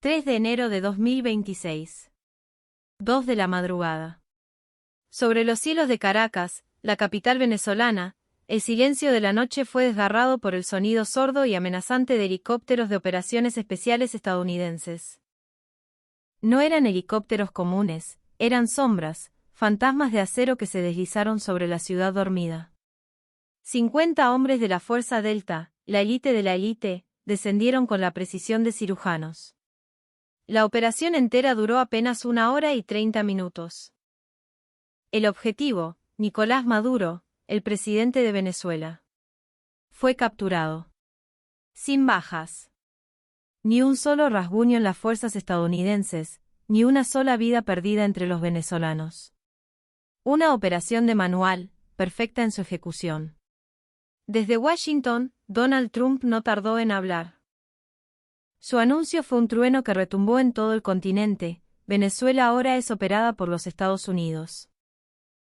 3 de enero de 2026. 2 de la madrugada. Sobre los cielos de Caracas, la capital venezolana, el silencio de la noche fue desgarrado por el sonido sordo y amenazante de helicópteros de operaciones especiales estadounidenses. No eran helicópteros comunes, eran sombras, fantasmas de acero que se deslizaron sobre la ciudad dormida. 50 hombres de la Fuerza Delta, la élite de la élite, descendieron con la precisión de cirujanos. La operación entera duró apenas 1 hora y 30 minutos. El objetivo, Nicolás Maduro, el presidente de Venezuela. Fue capturado. Sin bajas. Ni un solo rasguño en las fuerzas estadounidenses, ni una sola vida perdida entre los venezolanos. Una operación de manual, perfecta en su ejecución. Desde Washington, Donald Trump no tardó en hablar. Su anuncio fue un trueno que retumbó en todo el continente. Venezuela ahora es operada por los Estados Unidos.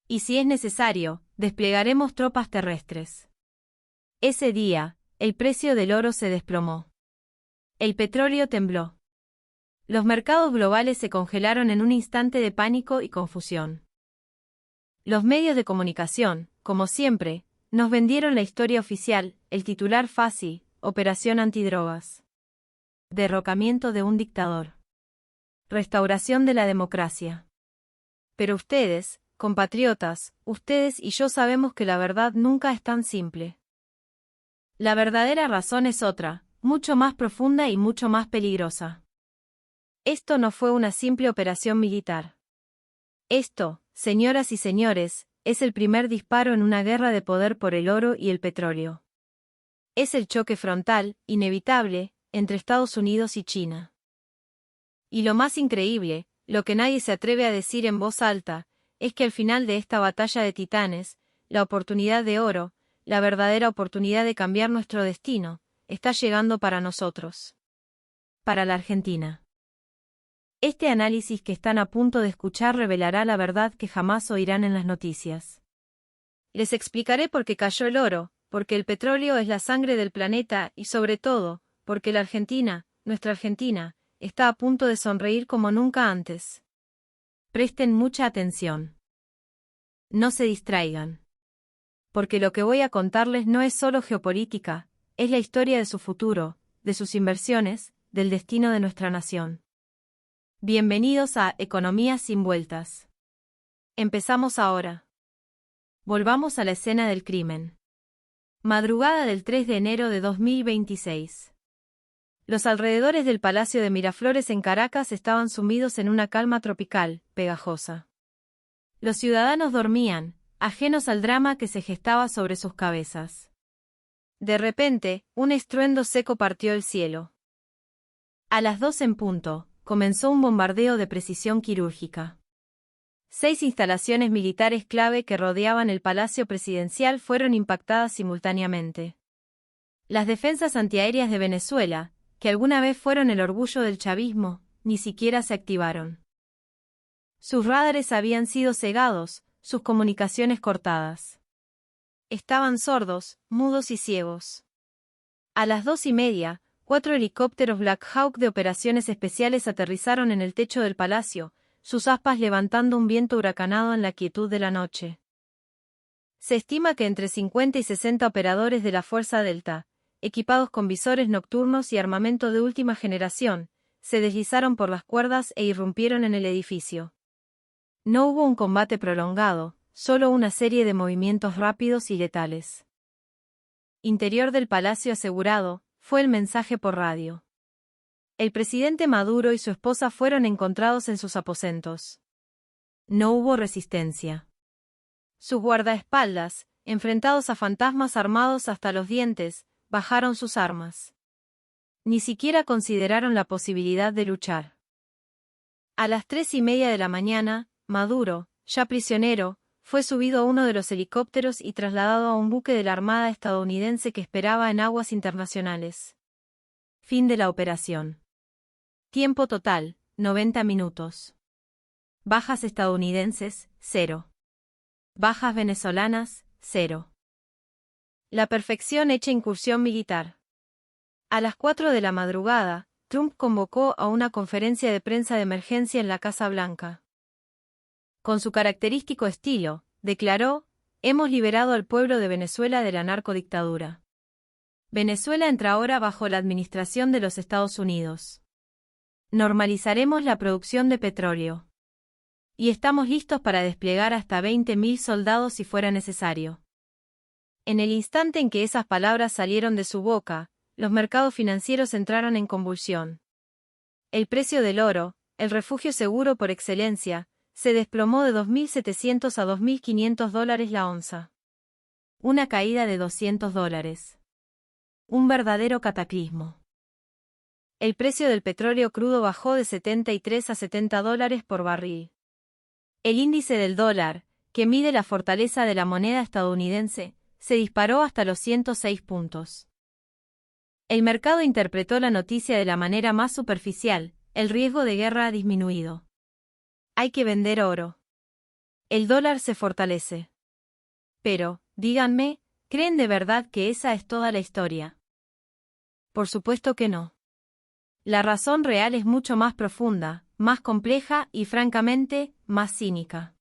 Y si es necesario, desplegaremos tropas terrestres. Ese día, el precio del oro se desplomó. El petróleo tembló. Los mercados globales se congelaron en un instante de pánico y confusión. Los medios de comunicación, como siempre, nos vendieron la historia oficial, el titular fácil, Operación Antidrogas. Derrocamiento de un dictador. Restauración de la democracia. Pero ustedes, compatriotas, ustedes y yo sabemos que la verdad nunca es tan simple. La verdadera razón es otra, mucho más profunda y mucho más peligrosa. Esto no fue una simple operación militar. Esto, señoras y señores, es el primer disparo en una guerra de poder por el oro y el petróleo. Es el choque frontal, inevitable, entre Estados Unidos y China. Y lo más increíble, lo que nadie se atreve a decir en voz alta, es que al final de esta batalla de titanes, la oportunidad de oro, la verdadera oportunidad de cambiar nuestro destino, está llegando para nosotros. Para la Argentina. Este análisis que están a punto de escuchar revelará la verdad que jamás oirán en las noticias. Les explicaré por qué cayó el oro, porque el petróleo es la sangre del planeta y sobre todo, porque la Argentina, nuestra Argentina, está a punto de sonreír como nunca antes. Presten mucha atención. No se distraigan. Porque lo que voy a contarles no es solo geopolítica, es la historia de su futuro, de sus inversiones, del destino de nuestra nación. Bienvenidos a Economía sin vueltas. Empezamos ahora. Volvamos a la escena del crimen. Madrugada del 3 de enero de 2026. Los alrededores del Palacio de Miraflores en Caracas estaban sumidos en una calma tropical, pegajosa. Los ciudadanos dormían, ajenos al drama que se gestaba sobre sus cabezas. De repente, un estruendo seco partió el cielo. A las 2 en punto, comenzó un bombardeo de precisión quirúrgica. 6 instalaciones militares clave que rodeaban el Palacio Presidencial fueron impactadas simultáneamente. Las defensas antiaéreas de Venezuela, que alguna vez fueron el orgullo del chavismo, ni siquiera se activaron. Sus radares habían sido cegados, sus comunicaciones cortadas. Estaban sordos, mudos y ciegos. A las 2:30, 4 helicópteros Black Hawk de operaciones especiales aterrizaron en el techo del palacio, sus aspas levantando un viento huracanado en la quietud de la noche. Se estima que entre 50 y 60 operadores de la Fuerza Delta, equipados con visores nocturnos y armamento de última generación, se deslizaron por las cuerdas e irrumpieron en el edificio. No hubo un combate prolongado, solo una serie de movimientos rápidos y letales. Interior del palacio asegurado, fue el mensaje por radio. El presidente Maduro y su esposa fueron encontrados en sus aposentos. No hubo resistencia. Sus guardaespaldas, enfrentados a fantasmas armados hasta los dientes, bajaron sus armas. Ni siquiera consideraron la posibilidad de luchar. A las 3:30 de la mañana, Maduro, ya prisionero, fue subido a uno de los helicópteros y trasladado a un buque de la Armada estadounidense que esperaba en aguas internacionales. Fin de la operación. Tiempo total, 90 minutos. Bajas estadounidenses, 0. Bajas venezolanas, 0. La perfección hecha incursión militar. A las 4 de la madrugada, Trump convocó a una conferencia de prensa de emergencia en la Casa Blanca. Con su característico estilo, declaró: "Hemos liberado al pueblo de Venezuela de la narcodictadura. Venezuela entra ahora bajo la administración de los Estados Unidos. Normalizaremos la producción de petróleo. Y estamos listos para desplegar hasta 20.000 soldados si fuera necesario". En el instante en que esas palabras salieron de su boca, los mercados financieros entraron en convulsión. El precio del oro, el refugio seguro por excelencia, se desplomó de $2.700 a $2.500 la onza. Una caída de $200. Un verdadero cataclismo. El precio del petróleo crudo bajó de 73 a $70 por barril. El índice del dólar, que mide la fortaleza de la moneda estadounidense, se disparó hasta los 106 puntos. El mercado interpretó la noticia de la manera más superficial: el riesgo de guerra ha disminuido. Hay que vender oro. El dólar se fortalece. Pero, díganme, ¿creen de verdad que esa es toda la historia? Por supuesto que no. La razón real es mucho más profunda, más compleja y, francamente, más cínica.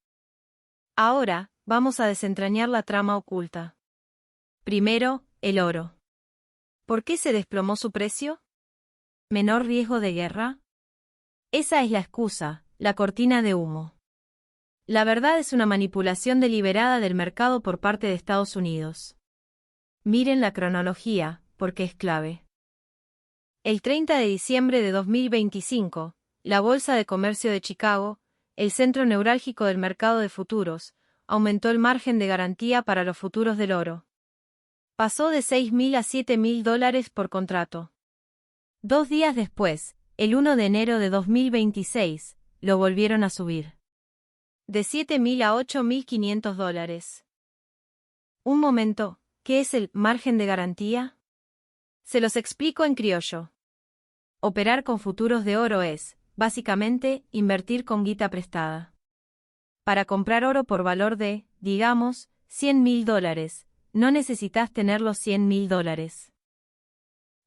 Ahora, vamos a desentrañar la trama oculta. Primero, el oro. ¿Por qué se desplomó su precio? ¿Menor riesgo de guerra? Esa es la excusa, la cortina de humo. La verdad es una manipulación deliberada del mercado por parte de Estados Unidos. Miren la cronología, porque es clave. El 30 de diciembre de 2025, la Bolsa de Comercio de Chicago, el centro neurálgico del mercado de futuros, aumentó el margen de garantía para los futuros del oro. Pasó de $6.000 a $7.000 por contrato. 2 días después, el 1 de enero de 2026, lo volvieron a subir. De $7.000 a $8.500. Un momento, ¿qué es el margen de garantía? Se los explico en criollo. Operar con futuros de oro es, básicamente, invertir con guita prestada. Para comprar oro por valor de, digamos, $100.000, no necesitas tener los $100.000.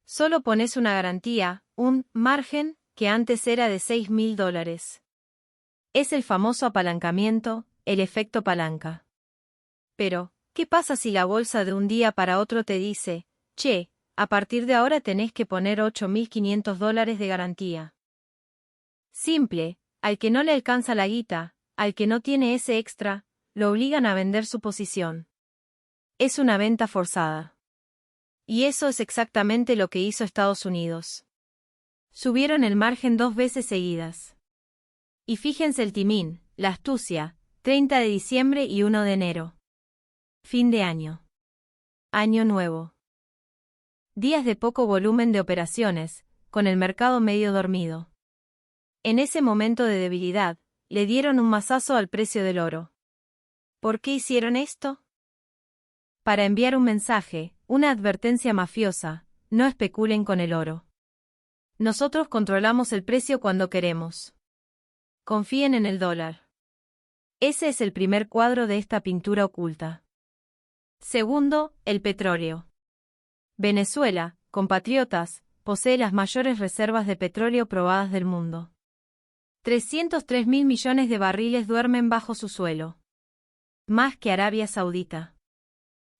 Solo pones una garantía, un margen, que antes era de $6.000. Es el famoso apalancamiento, el efecto palanca. Pero, ¿qué pasa si la bolsa de un día para otro te dice: "Che, a partir de ahora tenés que poner $8.500 de garantía"? Simple, al que no le alcanza la guita, al que no tiene ese extra, lo obligan a vender su posición. Es una venta forzada. Y eso es exactamente lo que hizo Estados Unidos. Subieron el margen 2 veces seguidas. Y fíjense el timín, la astucia: 30 de diciembre y 1 de enero. Fin de año. Año nuevo. Días de poco volumen de operaciones, con el mercado medio dormido. En ese momento de debilidad, le dieron un mazazo al precio del oro. ¿Por qué hicieron esto? Para enviar un mensaje, una advertencia mafiosa: no especulen con el oro. Nosotros controlamos el precio cuando queremos. Confíen en el dólar. Ese es el primer cuadro de esta pintura oculta. Segundo, el petróleo. Venezuela, compatriotas, posee las mayores reservas de petróleo probadas del mundo. 303.000 millones de barriles duermen bajo su suelo. Más que Arabia Saudita.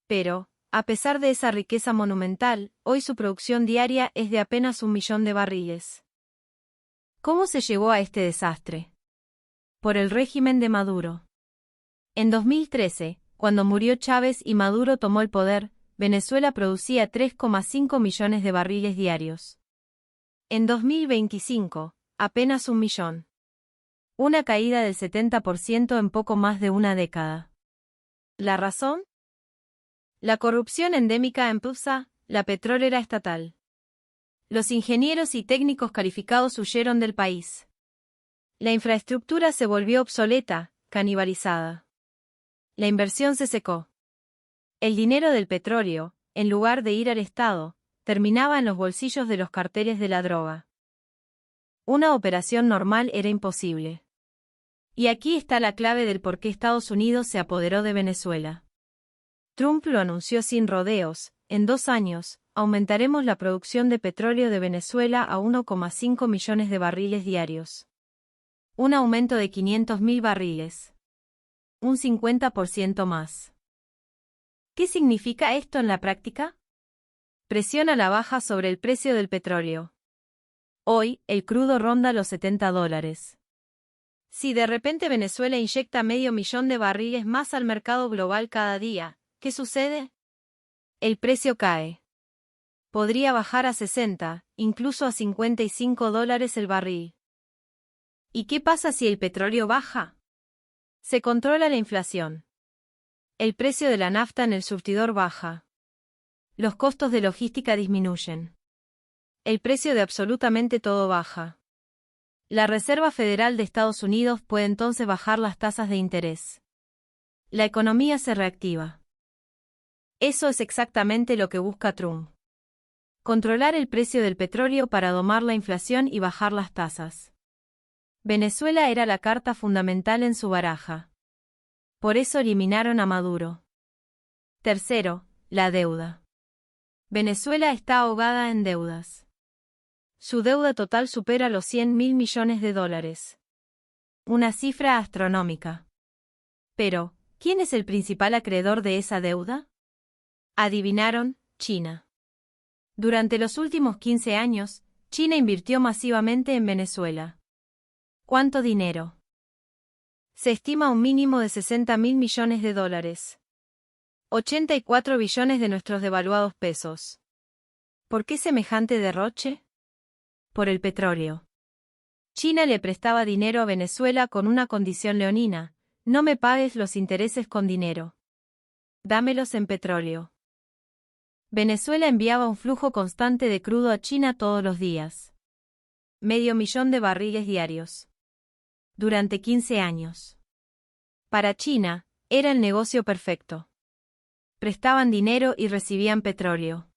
Pero, a pesar de esa riqueza monumental, hoy su producción diaria es de apenas 1 millón de barriles. ¿Cómo se llegó a este desastre? Por el régimen de Maduro. En 2013, cuando murió Chávez y Maduro tomó el poder, Venezuela producía 3,5 millones de barriles diarios. En 2025, apenas 1 millón. Una caída del 70% en poco más de una década. ¿La razón? La corrupción endémica en PDVSA, la petrolera estatal. Los ingenieros y técnicos calificados huyeron del país. La infraestructura se volvió obsoleta, canibalizada. La inversión se secó. El dinero del petróleo, en lugar de ir al Estado, terminaba en los bolsillos de los carteles de la droga. Una operación normal era imposible. Y aquí está la clave del por qué Estados Unidos se apoderó de Venezuela. Trump lo anunció sin rodeos: en 2 años, aumentaremos la producción de petróleo de Venezuela a 1,5 millones de barriles diarios. Un aumento de 500.000 barriles. Un 50% más. ¿Qué significa esto en la práctica? Presión a la baja sobre el precio del petróleo. Hoy, el crudo ronda los $70. Si de repente Venezuela inyecta 500.000 de barriles más al mercado global cada día, ¿qué sucede? El precio cae. Podría bajar a 60, incluso a $55 el barril. ¿Y qué pasa si el petróleo baja? Se controla la inflación. El precio de la nafta en el surtidor baja. Los costos de logística disminuyen. El precio de absolutamente todo baja. La Reserva Federal de Estados Unidos puede entonces bajar las tasas de interés. La economía se reactiva. Eso es exactamente lo que busca Trump. Controlar el precio del petróleo para domar la inflación y bajar las tasas. Venezuela era la carta fundamental en su baraja. Por eso eliminaron a Maduro. Tercero, la deuda. Venezuela está ahogada en deudas. Su deuda total supera los $100.000 millones. Una cifra astronómica. Pero, ¿quién es el principal acreedor de esa deuda? Adivinaron, China. Durante los últimos 15 años, China invirtió masivamente en Venezuela. ¿Cuánto dinero? Se estima un mínimo de $60.000 millones. 84 billones de nuestros devaluados pesos. ¿Por qué semejante derroche? Por el petróleo. China le prestaba dinero a Venezuela con una condición leonina: no me pagues los intereses con dinero. Dámelos en petróleo. Venezuela enviaba un flujo constante de crudo a China todos los días. 500.000 de barriles diarios. Durante 15 años. Para China, era el negocio perfecto. Prestaban dinero y recibían petróleo.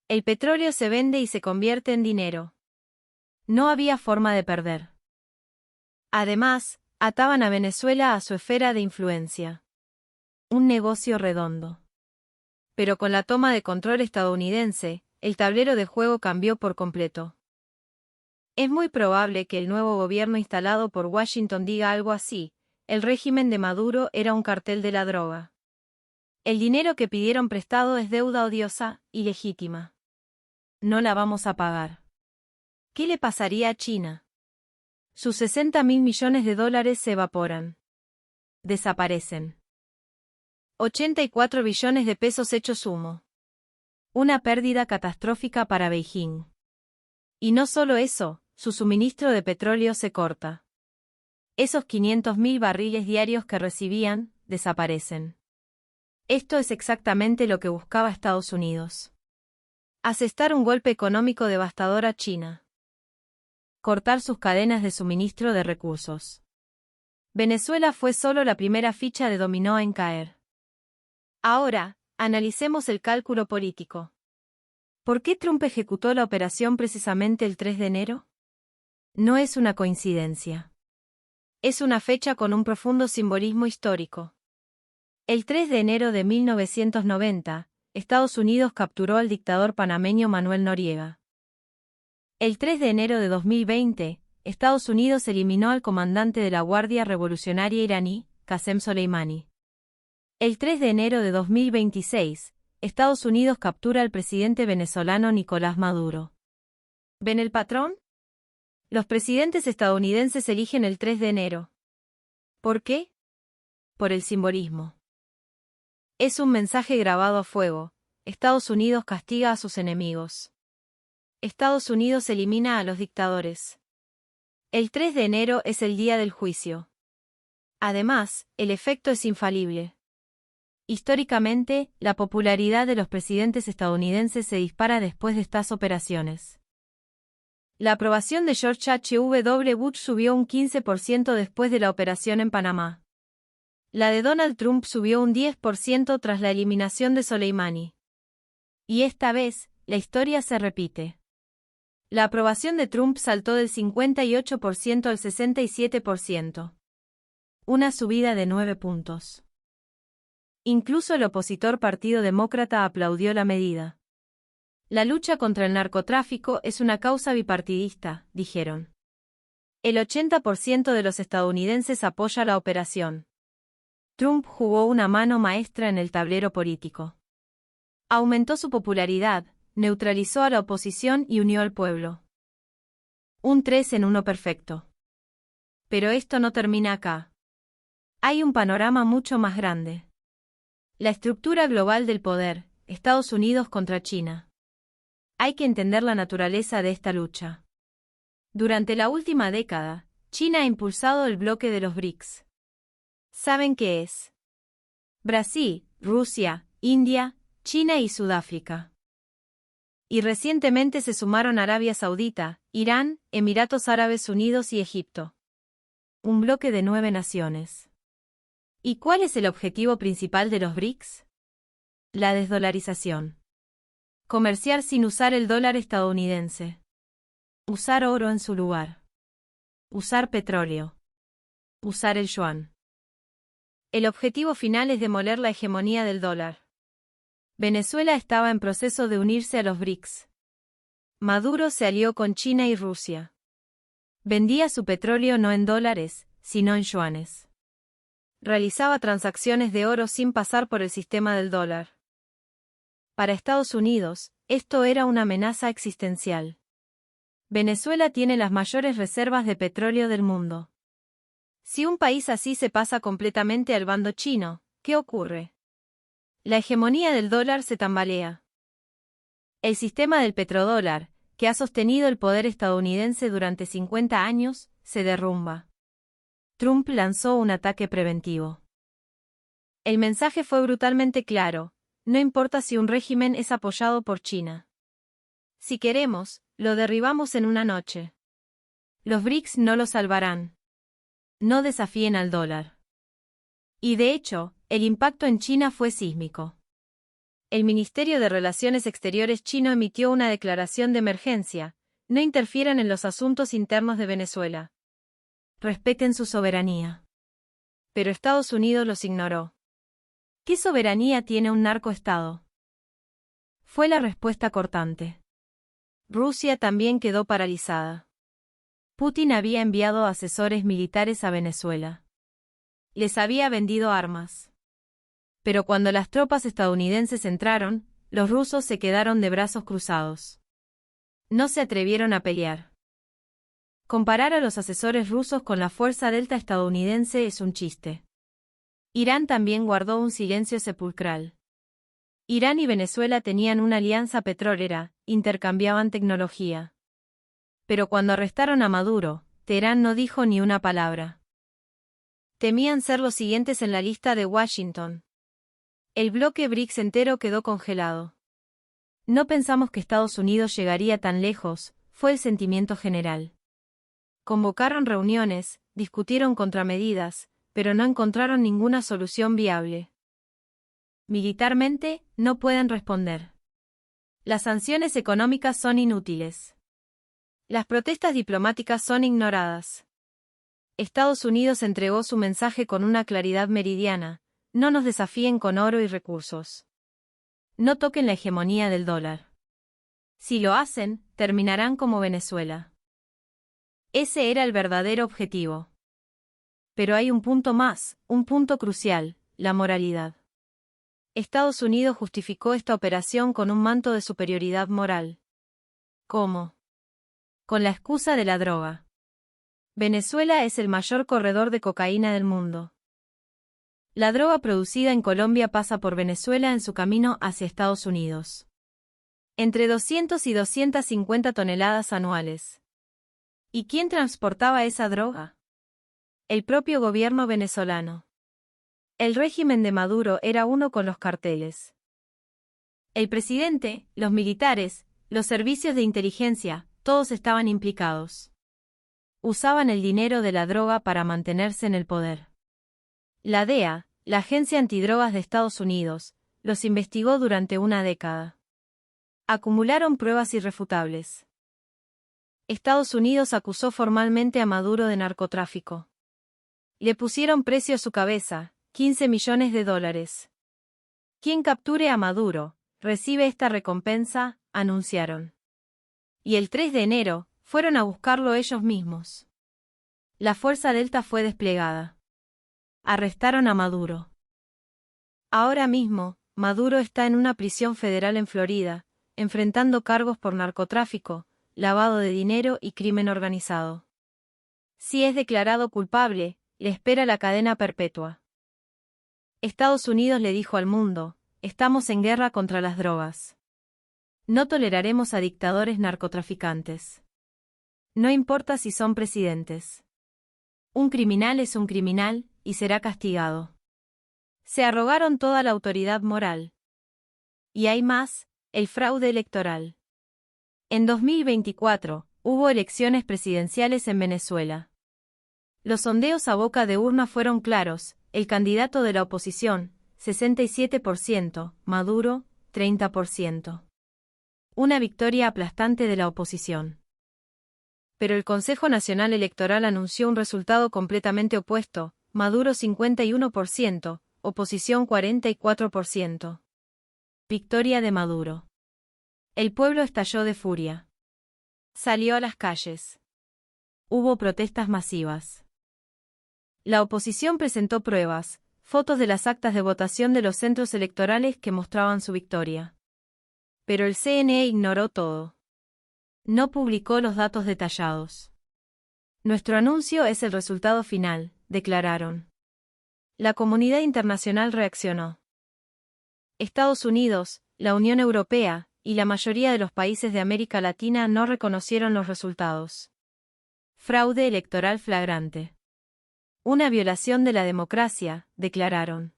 El petróleo se vende y se convierte en dinero. No había forma de perder. Además, ataban a Venezuela a su esfera de influencia. Un negocio redondo. Pero con la toma de control estadounidense, el tablero de juego cambió por completo. Es muy probable que el nuevo gobierno instalado por Washington diga algo así: el régimen de Maduro era un cartel de la droga. El dinero que pidieron prestado es deuda odiosa, ilegítima. No la vamos a pagar. ¿Qué le pasaría a China? Sus $60.000 millones se evaporan. Desaparecen. 84 billones de pesos hechos humo. Una pérdida catastrófica para Beijing. Y no solo eso, su suministro de petróleo se corta. Esos 500.000 barriles diarios que recibían, desaparecen. Esto es exactamente lo que buscaba Estados Unidos. Asestar un golpe económico devastador a China. Cortar sus cadenas de suministro de recursos. Venezuela fue solo la primera ficha de dominó en caer. Ahora, analicemos el cálculo político. ¿Por qué Trump ejecutó la operación precisamente el 3 de enero? No es una coincidencia. Es una fecha con un profundo simbolismo histórico. El 3 de enero de 1990, Estados Unidos capturó al dictador panameño Manuel Noriega. El 3 de enero de 2020, Estados Unidos eliminó al comandante de la Guardia Revolucionaria iraní, Qasem Soleimani. El 3 de enero de 2026, Estados Unidos captura al presidente venezolano Nicolás Maduro. ¿Ven el patrón? Los presidentes estadounidenses eligen el 3 de enero. ¿Por qué? Por el simbolismo. Es un mensaje grabado a fuego: Estados Unidos castiga a sus enemigos. Estados Unidos elimina a los dictadores. El 3 de enero es el día del juicio. Además, el efecto es infalible. Históricamente, la popularidad de los presidentes estadounidenses se dispara después de estas operaciones. La aprobación de George H.W. Bush subió un 15% después de la operación en Panamá. La de Donald Trump subió un 10% tras la eliminación de Soleimani. Y esta vez, la historia se repite. La aprobación de Trump saltó del 58% al 67%. Una subida de 9 puntos. Incluso el opositor Partido Demócrata aplaudió la medida. La lucha contra el narcotráfico es una causa bipartidista, dijeron. El 80% de los estadounidenses apoya la operación. Trump jugó una mano maestra en el tablero político. Aumentó su popularidad, neutralizó a la oposición y unió al pueblo. Un 3 en 1 perfecto. Pero esto no termina acá. Hay un panorama mucho más grande. La estructura global del poder, Estados Unidos contra China. Hay que entender la naturaleza de esta lucha. Durante la última década, China ha impulsado el bloque de los BRICS. ¿Saben qué es? Brasil, Rusia, India, China y Sudáfrica. Y recientemente se sumaron Arabia Saudita, Irán, Emiratos Árabes Unidos y Egipto. Un bloque de 9 naciones. ¿Y cuál es el objetivo principal de los BRICS? La desdolarización. Comerciar sin usar el dólar estadounidense. Usar oro en su lugar. Usar petróleo. Usar el yuan. El objetivo final es demoler la hegemonía del dólar. Venezuela estaba en proceso de unirse a los BRICS. Maduro se alió con China y Rusia. Vendía su petróleo no en dólares, sino en yuanes. Realizaba transacciones de oro sin pasar por el sistema del dólar. Para Estados Unidos, esto era una amenaza existencial. Venezuela tiene las mayores reservas de petróleo del mundo. Si un país así se pasa completamente al bando chino, ¿qué ocurre? La hegemonía del dólar se tambalea. El sistema del petrodólar, que ha sostenido el poder estadounidense durante 50 años, se derrumba. Trump lanzó un ataque preventivo. El mensaje fue brutalmente claro: no importa si un régimen es apoyado por China. Si queremos, lo derribamos en una noche. Los BRICS no lo salvarán. No desafíen al dólar. Y de hecho, el impacto en China fue sísmico. El Ministerio de Relaciones Exteriores chino emitió una declaración de emergencia: no interfieran en los asuntos internos de Venezuela. Respeten su soberanía. Pero Estados Unidos los ignoró. ¿Qué soberanía tiene un narcoestado? Fue la respuesta cortante. Rusia también quedó paralizada. Putin había enviado asesores militares a Venezuela. Les había vendido armas. Pero cuando las tropas estadounidenses entraron, los rusos se quedaron de brazos cruzados. No se atrevieron a pelear. Comparar a los asesores rusos con la fuerza delta estadounidense es un chiste. Irán también guardó un silencio sepulcral. Irán y Venezuela tenían una alianza petrolera, intercambiaban tecnología. Pero cuando arrestaron a Maduro, Teherán no dijo ni una palabra. Temían ser los siguientes en la lista de Washington. El bloque BRICS entero quedó congelado. No pensamos que Estados Unidos llegaría tan lejos, fue el sentimiento general. Convocaron reuniones, discutieron contramedidas, pero no encontraron ninguna solución viable. Militarmente, no pueden responder. Las sanciones económicas son inútiles. Las protestas diplomáticas son ignoradas. Estados Unidos entregó su mensaje con una claridad meridiana: no nos desafíen con oro y recursos. No toquen la hegemonía del dólar. Si lo hacen, terminarán como Venezuela. Ese era el verdadero objetivo. Pero hay un punto más, un punto crucial: la moralidad. Estados Unidos justificó esta operación con un manto de superioridad moral. ¿Cómo? Con la excusa de la droga. Venezuela es el mayor corredor de cocaína del mundo. La droga producida en Colombia pasa por Venezuela en su camino hacia Estados Unidos. Entre 200 y 250 toneladas anuales. ¿Y quién transportaba esa droga? El propio gobierno venezolano. El régimen de Maduro era uno con los carteles. El presidente, los militares, los servicios de inteligencia, todos estaban implicados. Usaban el dinero de la droga para mantenerse en el poder. La DEA, la Agencia Antidrogas de Estados Unidos, los investigó durante una década. Acumularon pruebas irrefutables. Estados Unidos acusó formalmente a Maduro de narcotráfico. Le pusieron precio a su cabeza: $15 millones. Quien capture a Maduro recibe esta recompensa: anunciaron. Y el 3 de enero, fueron a buscarlo ellos mismos. La Fuerza Delta fue desplegada. Arrestaron a Maduro. Ahora mismo, Maduro está en una prisión federal en Florida, enfrentando cargos por narcotráfico, lavado de dinero y crimen organizado. Si es declarado culpable, le espera la cadena perpetua. Estados Unidos le dijo al mundo: estamos en guerra contra las drogas. No toleraremos a dictadores narcotraficantes. No importa si son presidentes. Un criminal es un criminal, y será castigado. Se arrogaron toda la autoridad moral. Y hay más, el fraude electoral. En 2024, hubo elecciones presidenciales en Venezuela. Los sondeos a boca de urna fueron claros: el candidato de la oposición, 67%, Maduro, 30%. Una victoria aplastante de la oposición. Pero el Consejo Nacional Electoral anunció un resultado completamente opuesto: Maduro 51%, oposición 44%. Victoria de Maduro. El pueblo estalló de furia. Salió a las calles. Hubo protestas masivas. La oposición presentó pruebas, fotos de las actas de votación de los centros electorales que mostraban su victoria. Pero el CNE ignoró todo. No publicó los datos detallados. Nuestro anuncio es el resultado final, declararon. La comunidad internacional reaccionó. Estados Unidos, la Unión Europea, y la mayoría de los países de América Latina no reconocieron los resultados. Fraude electoral flagrante. Una violación de la democracia, declararon.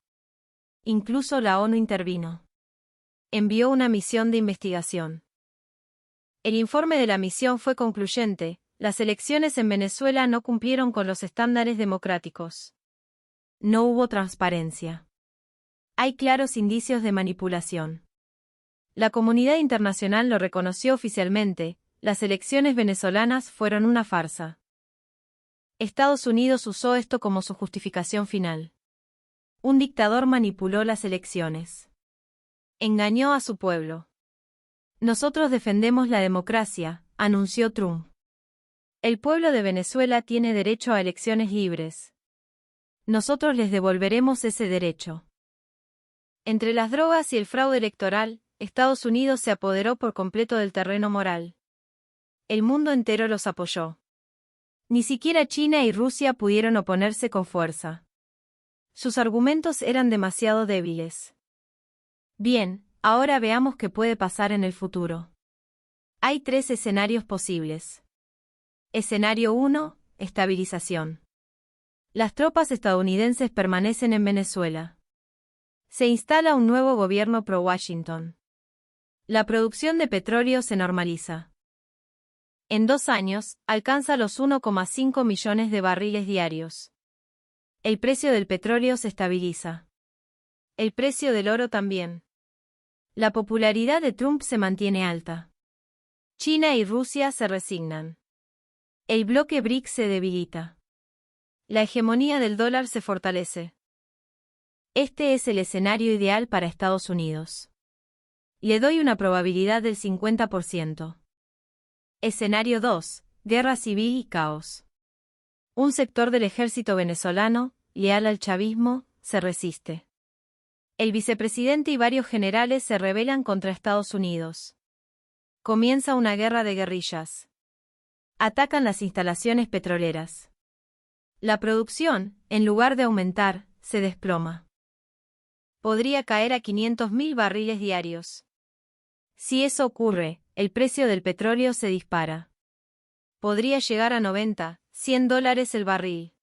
Incluso la ONU intervino. Envió una misión de investigación. El informe de la misión fue concluyente: las elecciones en Venezuela no cumplieron con los estándares democráticos. No hubo transparencia. Hay claros indicios de manipulación. La comunidad internacional lo reconoció oficialmente: las elecciones venezolanas fueron una farsa. Estados Unidos usó esto como su justificación final. Un dictador manipuló las elecciones. Engañó a su pueblo. Nosotros defendemos la democracia, anunció Trump. El pueblo de Venezuela tiene derecho a elecciones libres. Nosotros les devolveremos ese derecho. Entre las drogas y el fraude electoral, Estados Unidos se apoderó por completo del terreno moral. El mundo entero los apoyó. Ni siquiera China y Rusia pudieron oponerse con fuerza. Sus argumentos eran demasiado débiles. Bien, ahora veamos qué puede pasar en el futuro. Hay 3 escenarios posibles. Escenario 1, estabilización. Las tropas estadounidenses permanecen en Venezuela. Se instala un nuevo gobierno pro-Washington. La producción de petróleo se normaliza. En 2 años, alcanza los 1,5 millones de barriles diarios. El precio del petróleo se estabiliza. El precio del oro también. La popularidad de Trump se mantiene alta. China y Rusia se resignan. El bloque BRICS se debilita. La hegemonía del dólar se fortalece. Este es el escenario ideal para Estados Unidos. Le doy una probabilidad del 50%. Escenario 2, guerra civil y caos. Un sector del ejército venezolano, leal al chavismo, se resiste. El vicepresidente y varios generales se rebelan contra Estados Unidos. Comienza una guerra de guerrillas. Atacan las instalaciones petroleras. La producción, en lugar de aumentar, se desploma. Podría caer a 500.000 barriles diarios. Si eso ocurre, el precio del petróleo se dispara. Podría llegar a 90, $100 el barril.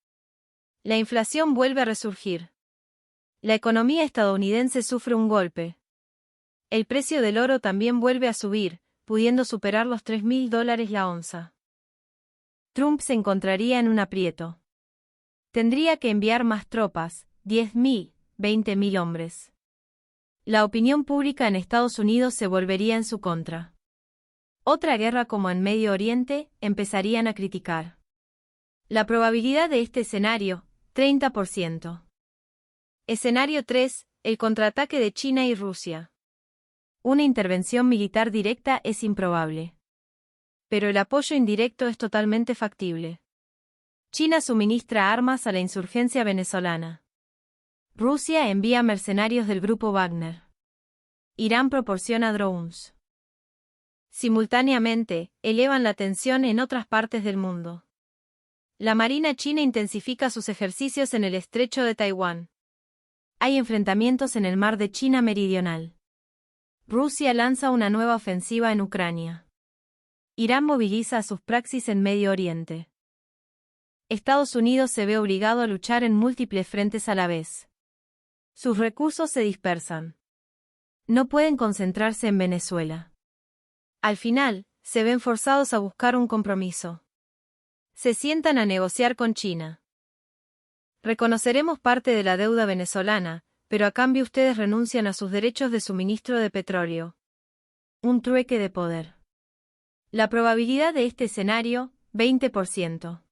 La inflación vuelve a resurgir. La economía estadounidense sufre un golpe. El precio del oro también vuelve a subir, pudiendo superar los $3.000 la onza. Trump se encontraría en un aprieto. Tendría que enviar más tropas, 10.000, 20.000 hombres. La opinión pública en Estados Unidos se volvería en su contra. Otra guerra como en Medio Oriente, empezarían a criticar. La probabilidad de este escenario, 30%. Escenario 3, el contraataque de China y Rusia. Una intervención militar directa es improbable. Pero el apoyo indirecto es totalmente factible. China suministra armas a la insurgencia venezolana. Rusia envía mercenarios del grupo Wagner. Irán proporciona drones. Simultáneamente, elevan la tensión en otras partes del mundo. La Marina china intensifica sus ejercicios en el estrecho de Taiwán. Hay enfrentamientos en el mar de China Meridional. Rusia lanza una nueva ofensiva en Ucrania. Irán moviliza a sus praxis en Medio Oriente. Estados Unidos se ve obligado a luchar en múltiples frentes a la vez. Sus recursos se dispersan. No pueden concentrarse en Venezuela. Al final, se ven forzados a buscar un compromiso. Se sientan a negociar con China. Reconoceremos parte de la deuda venezolana, pero a cambio ustedes renuncian a sus derechos de suministro de petróleo. Un trueque de poder. La probabilidad de este escenario, 20%.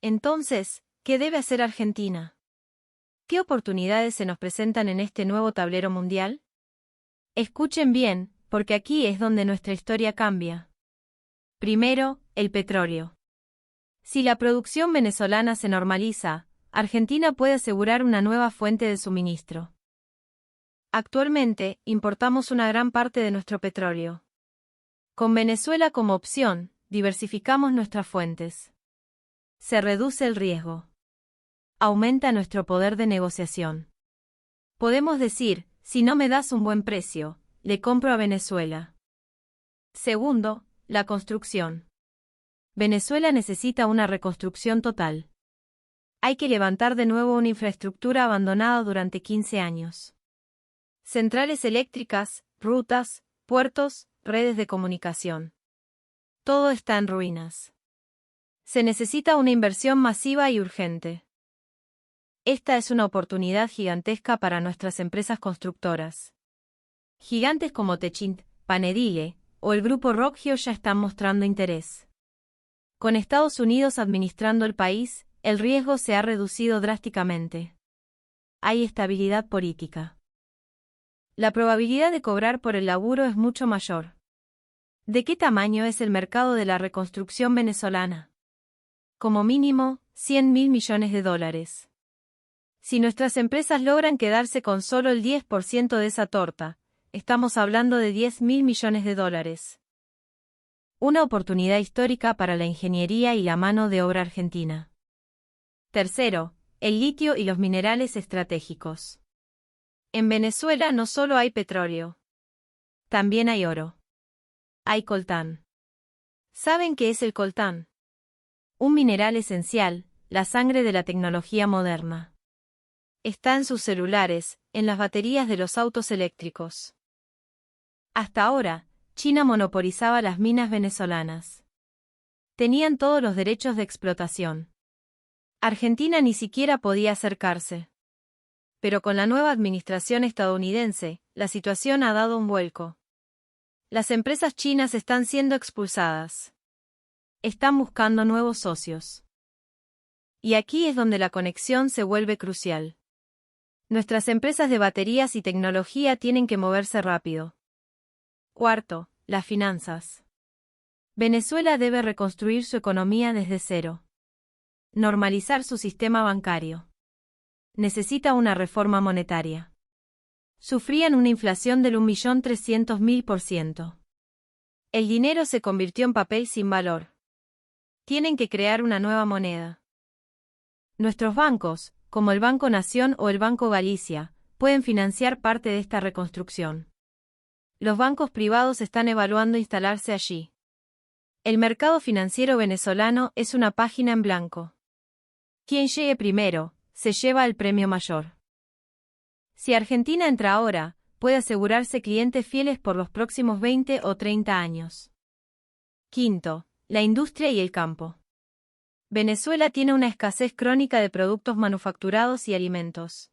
Entonces, ¿qué debe hacer Argentina? ¿Qué oportunidades se nos presentan en este nuevo tablero mundial? Escuchen bien, porque aquí es donde nuestra historia cambia. Primero, el petróleo. Si la producción venezolana se normaliza, Argentina puede asegurar una nueva fuente de suministro. Actualmente, importamos una gran parte de nuestro petróleo. Con Venezuela como opción, diversificamos nuestras fuentes. Se reduce el riesgo. Aumenta nuestro poder de negociación. Podemos decir, si no me das un buen precio, le compro a Venezuela. Segundo, la construcción. Venezuela necesita una reconstrucción total. Hay que levantar de nuevo una infraestructura abandonada durante 15 años. Centrales eléctricas, rutas, puertos, redes de comunicación. Todo está en ruinas. Se necesita una inversión masiva y urgente. Esta es una oportunidad gigantesca para nuestras empresas constructoras. Gigantes como Techint, Panedile o el grupo Rockio ya están mostrando interés. Con Estados Unidos administrando el país, el riesgo se ha reducido drásticamente. Hay estabilidad política. La probabilidad de cobrar por el laburo es mucho mayor. ¿De qué tamaño es el mercado de la reconstrucción venezolana? Como mínimo, $100.000 millones. Si nuestras empresas logran quedarse con solo el 10% de esa torta, estamos hablando de $10.000 millones. Una oportunidad histórica para la ingeniería y la mano de obra argentina. Tercero, el litio y los minerales estratégicos. En Venezuela no solo hay petróleo. También hay oro. Hay coltán. ¿Saben qué es el coltán? Un mineral esencial, la sangre de la tecnología moderna. Está en sus celulares, en las baterías de los autos eléctricos. Hasta ahora, China monopolizaba las minas venezolanas. Tenían todos los derechos de explotación. Argentina ni siquiera podía acercarse. Pero con la nueva administración estadounidense, la situación ha dado un vuelco. Las empresas chinas están siendo expulsadas. Están buscando nuevos socios. Y aquí es donde la conexión se vuelve crucial. Nuestras empresas de baterías y tecnología tienen que moverse rápido. Cuarto, las finanzas. Venezuela debe reconstruir su economía desde cero. Normalizar su sistema bancario. Necesita una reforma monetaria. Sufrían una inflación del 1.300.000%. El dinero se convirtió en papel sin valor. Tienen que crear una nueva moneda. Nuestros bancos, como el Banco Nación o el Banco Galicia, pueden financiar parte de esta reconstrucción. Los bancos privados están evaluando instalarse allí. El mercado financiero venezolano es una página en blanco. Quien llegue primero, se lleva el premio mayor. Si Argentina entra ahora, puede asegurarse clientes fieles por los próximos 20 o 30 años. Quinto, la industria y el campo. Venezuela tiene una escasez crónica de productos manufacturados y alimentos.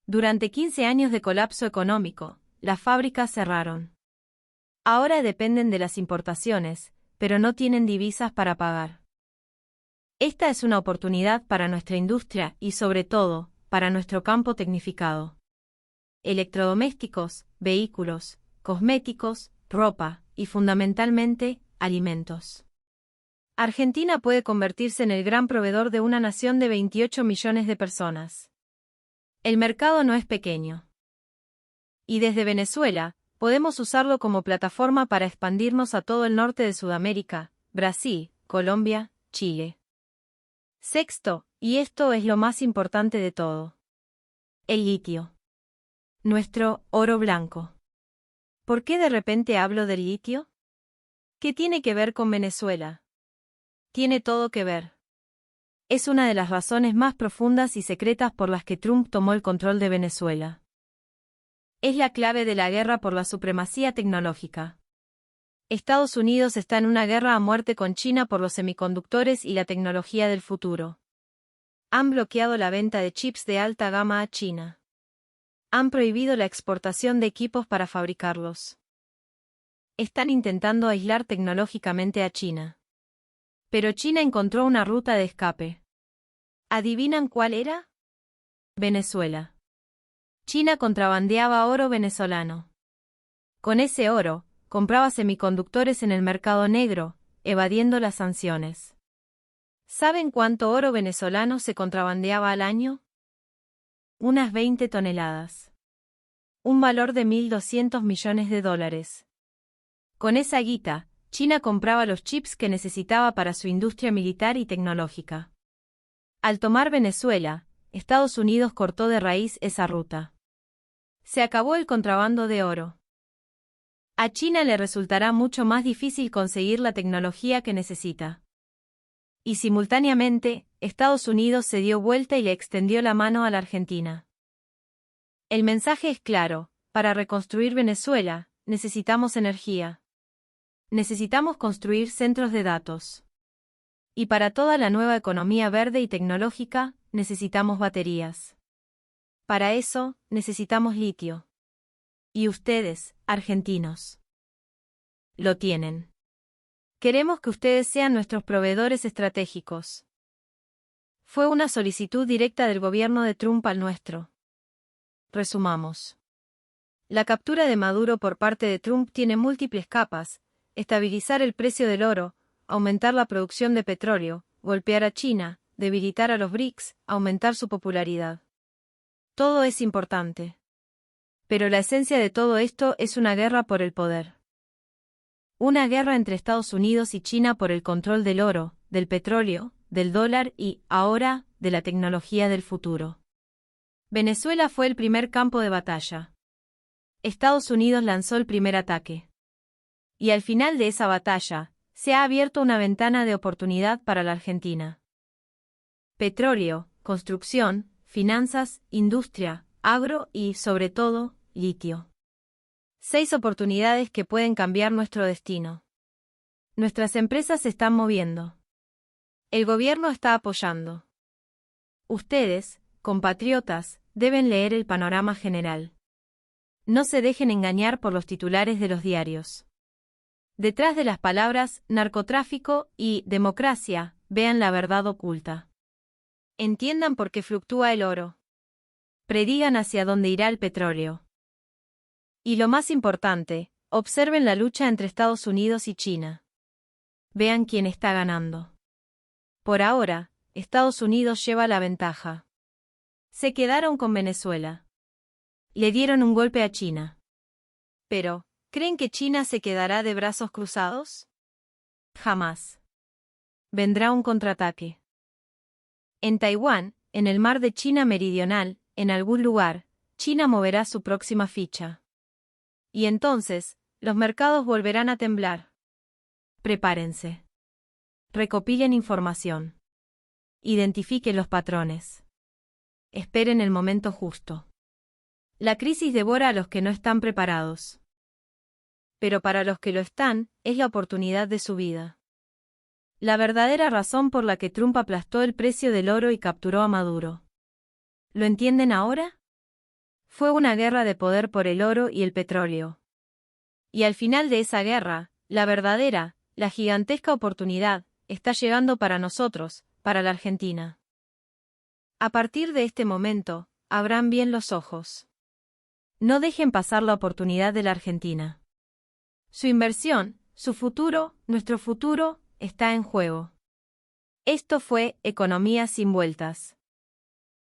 Durante 15 años de colapso económico, las fábricas cerraron. Ahora dependen de las importaciones, pero no tienen divisas para pagar. Esta es una oportunidad para nuestra industria y, sobre todo, para nuestro campo tecnificado. Electrodomésticos, vehículos, cosméticos, ropa y fundamentalmente, alimentos. Argentina puede convertirse en el gran proveedor de una nación de 28 millones de personas. El mercado no es pequeño. Y desde Venezuela, podemos usarlo como plataforma para expandirnos a todo el norte de Sudamérica, Brasil, Colombia, Chile. Sexto, y esto es lo más importante de todo. El litio. Nuestro oro blanco. ¿Por qué de repente hablo del litio? ¿Qué tiene que ver con Venezuela? Tiene todo que ver. Es una de las razones más profundas y secretas por las que Trump tomó el control de Venezuela. Es la clave de la guerra por la supremacía tecnológica. Estados Unidos está en una guerra a muerte con China por los semiconductores y la tecnología del futuro. Han bloqueado la venta de chips de alta gama a China. Han prohibido la exportación de equipos para fabricarlos. Están intentando aislar tecnológicamente a China. Pero China encontró una ruta de escape. ¿Adivinan cuál era? Venezuela. China contrabandeaba oro venezolano. Con ese oro, compraba semiconductores en el mercado negro, evadiendo las sanciones. ¿Saben cuánto oro venezolano se contrabandeaba al año? Unas 20 toneladas. Un valor de $1.200 millones. Con esa guita, China compraba los chips que necesitaba para su industria militar y tecnológica. Al tomar Venezuela, Estados Unidos cortó de raíz esa ruta. Se acabó el contrabando de oro. A China le resultará mucho más difícil conseguir la tecnología que necesita. Y simultáneamente, Estados Unidos se dio vuelta y le extendió la mano a la Argentina. El mensaje es claro: para reconstruir Venezuela, necesitamos energía. Necesitamos construir centros de datos. Y para toda la nueva economía verde y tecnológica, necesitamos baterías. Para eso, necesitamos litio. Y ustedes, argentinos, lo tienen. Queremos que ustedes sean nuestros proveedores estratégicos. Fue una solicitud directa del gobierno de Trump al nuestro. Resumamos. La captura de Maduro por parte de Trump tiene múltiples capas: estabilizar el precio del oro, aumentar la producción de petróleo, golpear a China, debilitar a los BRICS, aumentar su popularidad. Todo es importante. Pero la esencia de todo esto es una guerra por el poder. Una guerra entre Estados Unidos y China por el control del oro, del petróleo, del dólar y, ahora, de la tecnología del futuro. Venezuela fue el primer campo de batalla. Estados Unidos lanzó el primer ataque. Y al final de esa batalla, se ha abierto una ventana de oportunidad para la Argentina. Petróleo, construcción, finanzas, industria, agro y, sobre todo, litio. 6 oportunidades que pueden cambiar nuestro destino. Nuestras empresas se están moviendo. El gobierno está apoyando. Ustedes, compatriotas, deben leer el panorama general. No se dejen engañar por los titulares de los diarios. Detrás de las palabras narcotráfico y democracia, vean la verdad oculta. Entiendan por qué fluctúa el oro. Predigan hacia dónde irá el petróleo. Y lo más importante, observen la lucha entre Estados Unidos y China. Vean quién está ganando. Por ahora, Estados Unidos lleva la ventaja. Se quedaron con Venezuela. Le dieron un golpe a China. Pero, ¿creen que China se quedará de brazos cruzados? Jamás. Vendrá un contraataque. En Taiwán, en el mar de China Meridional, en algún lugar, China moverá su próxima ficha. Y entonces, los mercados volverán a temblar. Prepárense. Recopilen información. Identifiquen los patrones. Esperen el momento justo. La crisis devora a los que no están preparados. Pero para los que lo están, es la oportunidad de su vida. La verdadera razón por la que Trump aplastó el precio del oro y capturó a Maduro. ¿Lo entienden ahora? Fue una guerra de poder por el oro y el petróleo. Y al final de esa guerra, la verdadera, la gigantesca oportunidad, está llegando para nosotros, para la Argentina. A partir de este momento, abran bien los ojos. No dejen pasar la oportunidad de la Argentina. Su inversión, su futuro, nuestro futuro, está en juego. Esto fue Economía sin vueltas.